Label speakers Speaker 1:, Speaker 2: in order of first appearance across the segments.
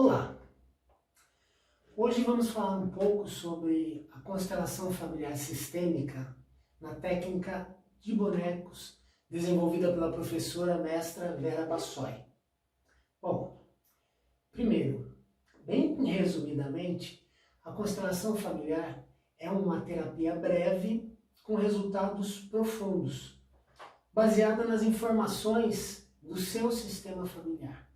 Speaker 1: Olá! Hoje vamos falar um pouco sobre a constelação familiar sistêmica na técnica de bonecos desenvolvida pela professora mestra Vera Bassoi. Bom, primeiro, bem resumidamente, a constelação familiar é uma terapia breve com resultados profundos, baseada nas informações do seu sistema familiar.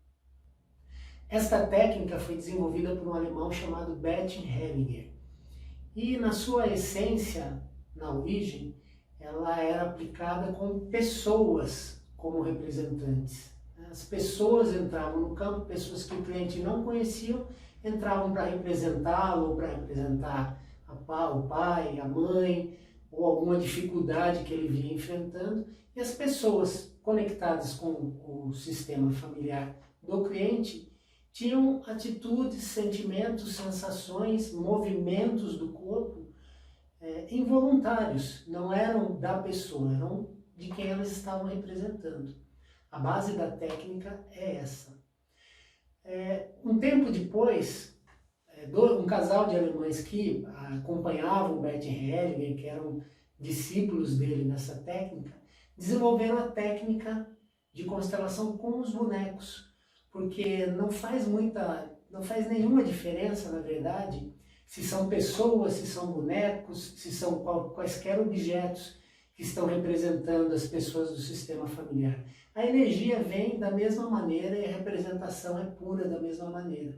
Speaker 1: Esta técnica foi desenvolvida por um alemão chamado Bert Hellinger e, na sua essência, na origem, ela era aplicada com pessoas como representantes. As pessoas entravam no campo, pessoas que o cliente não conhecia, entravam para representá-lo ou para representar o pai, a mãe, ou alguma dificuldade que ele vinha enfrentando, e as pessoas conectadas com o sistema familiar do cliente tinham atitudes, sentimentos, sensações, movimentos do corpo involuntários, não eram da pessoa, eram de quem elas estavam representando. A base da técnica é essa. Um tempo depois, um casal de alemães que acompanhavam o Bert Hellinger, que eram discípulos dele nessa técnica, desenvolveram a técnica de constelação com os bonecos, porque não faz nenhuma diferença, na verdade, se são pessoas, se são bonecos, se são quaisquer objetos que estão representando as pessoas do sistema familiar. A energia vem da mesma maneira e a representação é pura da mesma maneira.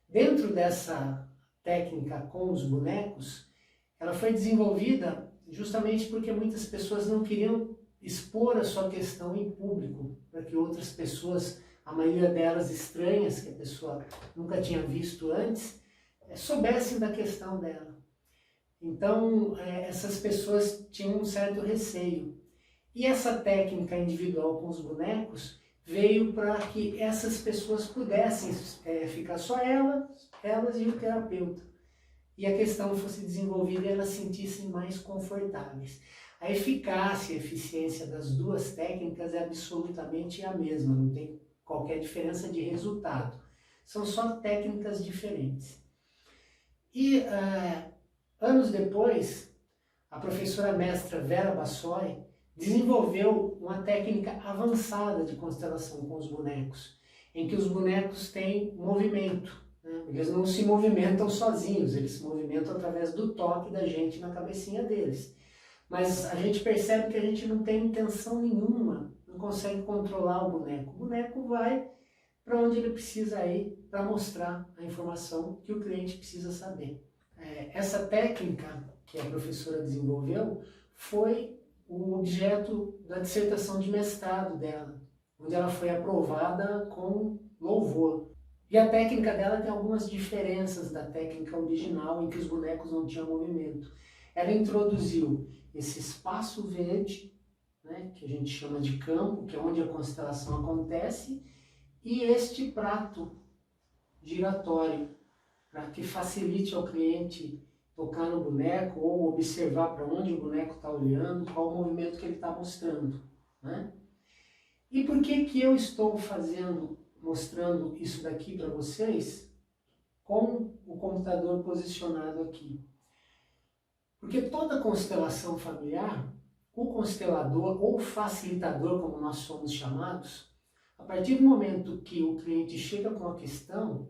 Speaker 1: Dentro dessa técnica com os bonecos, ela foi desenvolvida justamente porque muitas pessoas não queriam expor a sua questão em público, para que outras pessoas, a maioria delas estranhas, que a pessoa nunca tinha visto antes, soubessem da questão dela. Então, essas pessoas tinham um certo receio. E essa técnica individual com os bonecos veio para que essas pessoas pudessem ficar só elas e o terapeuta. E a questão fosse desenvolvida e elas se sentissem mais confortáveis. A eficácia e a eficiência das duas técnicas é absolutamente a mesma, não tem qualquer diferença de resultado. São só técnicas diferentes. E anos depois, a professora mestra Vera Bassoi desenvolveu uma técnica avançada de constelação com os bonecos, em que os bonecos têm movimento. Eles não se movimentam sozinhos, eles se movimentam através do toque da gente na cabecinha deles. Mas a gente percebe que a gente não tem intenção nenhuma, não consegue controlar o boneco. O boneco vai para onde ele precisa ir para mostrar a informação que o cliente precisa saber. Essa técnica que a professora desenvolveu foi o objeto da dissertação de mestrado dela, onde ela foi aprovada com louvor. E a técnica dela tem algumas diferenças da técnica original, em que os bonecos não tinham movimento. Ela introduziu esse espaço verde, né, que a gente chama de campo, que é onde a constelação acontece, e este prato giratório, para que facilite ao cliente tocar no boneco ou observar para onde o boneco está olhando, qual o movimento que ele está mostrando, né? E por que eu estou mostrando isso daqui para vocês com o computador posicionado aqui? Porque toda constelação familiar, o constelador ou facilitador, como nós somos chamados, a partir do momento que o cliente chega com a questão,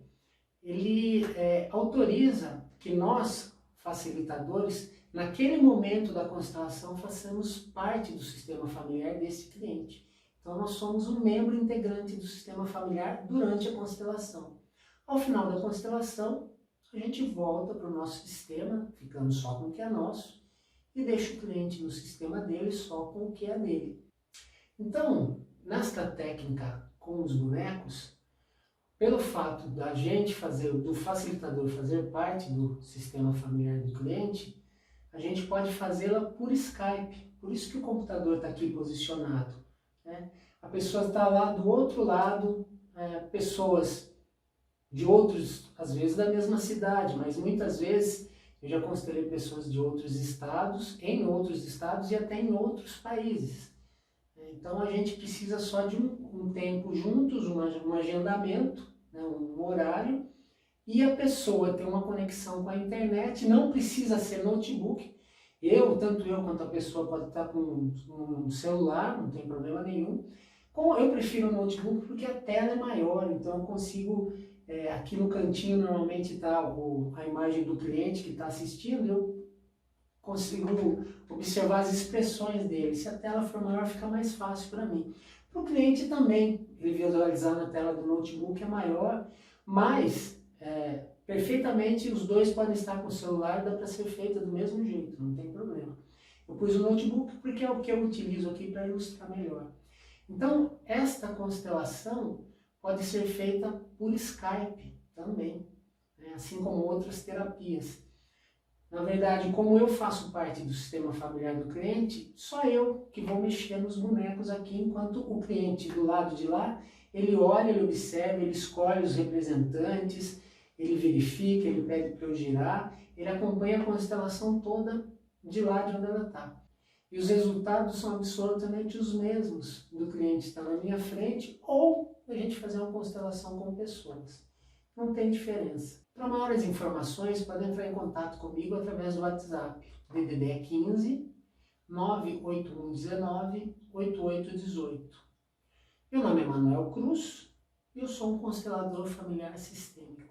Speaker 1: ele autoriza que nós, facilitadores, naquele momento da constelação, façamos parte do sistema familiar desse cliente. Então nós somos um membro integrante do sistema familiar durante a constelação. Ao final da constelação, a gente volta para o nosso sistema, ficando só com o que é nosso, e deixa o cliente no sistema dele só com o que é dele. Então, nesta técnica com os bonecos, pelo fato da gente do facilitador fazer parte do sistema familiar do cliente, a gente pode fazê-la por Skype. Por isso que o computador está aqui posicionado, né? A pessoa está lá do outro lado, pessoas de outros, às vezes da mesma cidade, mas muitas vezes eu já constelei pessoas de outros estados, em outros estados e até em outros países. Então a gente precisa só de um tempo juntos, um agendamento, né, um horário, e a pessoa tem uma conexão com a internet, não precisa ser notebook. Tanto eu quanto a pessoa pode estar com um celular, não tem problema nenhum. Eu prefiro o notebook porque a tela é maior, então eu consigo, aqui no cantinho normalmente está a imagem do cliente que está assistindo, eu consigo observar as expressões dele. Se a tela for maior, fica mais fácil para mim. Para o cliente também, ele visualizar na tela do notebook é maior, mas perfeitamente os dois podem estar com o celular, dá para ser feito do mesmo jeito, não tem problema. Eu pus o notebook porque é o que eu utilizo aqui para ilustrar melhor. Então, esta constelação pode ser feita por Skype também, né? Assim como outras terapias. Na verdade, como eu faço parte do sistema familiar do cliente, só eu que vou mexer nos bonecos aqui, enquanto o cliente do lado de lá, ele olha, ele observa, ele escolhe os representantes, ele verifica, ele pede para eu girar, ele acompanha a constelação toda de lá de onde ela está. E os resultados são absolutamente os mesmos do cliente estar na minha frente ou a gente fazer uma constelação com pessoas. Não tem diferença. Para maiores informações, pode entrar em contato comigo através do WhatsApp, DDD 15 98119 8818. Meu nome é Manuel Cruz e eu sou um constelador familiar sistêmico.